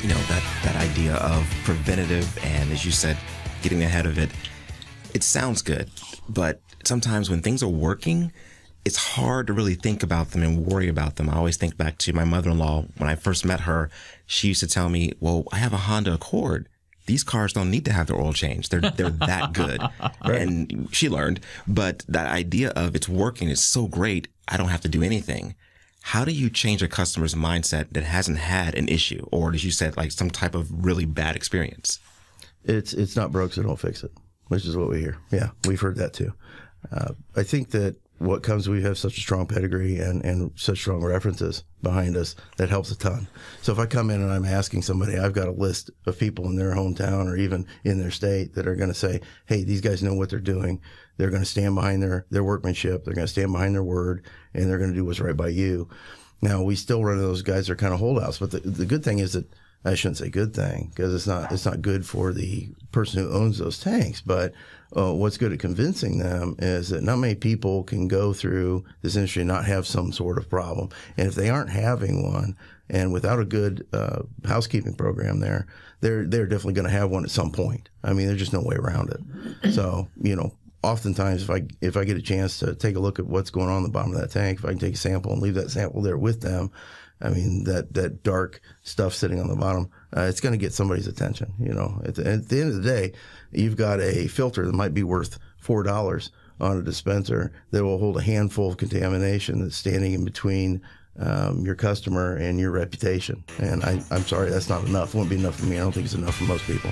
that idea of preventative and, as you said, getting ahead of it. It sounds good, but sometimes when things are working, it's hard to really think about them and worry about them. I always think back to my mother-in-law. When I first met her, she used to tell me, well, I have a Honda Accord. These cars don't need to have their oil changed. They're that good. Right. And she learned. But that idea of it's working is so great, I don't have to do anything. How do you change a customer's mindset that hasn't had an issue or, as you said, like some type of really bad experience? It's not broke, so don't fix it, which is what we hear. Yeah, we've heard that too. I think that what comes, we have such a strong pedigree and such strong references behind us that helps a ton. So if I come in and I'm asking somebody, I've got a list of people in their hometown or even in their state that are going to say, hey, these guys know what they're doing. They're going to stand behind their workmanship. They're going to stand behind their word, and they're going to do what's right by you. Now, we still run into those guys that are kind of holdouts, but the good thing is that, I shouldn't say good thing, because it's not good for the person who owns those tanks. But what's good at convincing them is that not many people can go through this industry and not have some sort of problem. And if they aren't having one, and without a good housekeeping program there, they're definitely going to have one at some point. I mean, there's just no way around it. So, oftentimes if I get a chance to take a look at what's going on in the bottom of that tank, if I can take a sample and leave that sample there with them, I mean, that dark stuff sitting on the bottom, it's going to get somebody's attention. At the end of the day, you've got a filter that might be worth $4 on a dispenser that will hold a handful of contamination that's standing in between your customer and your reputation. And I'm sorry, that's not enough. It won't be enough for me. I don't think it's enough for most people.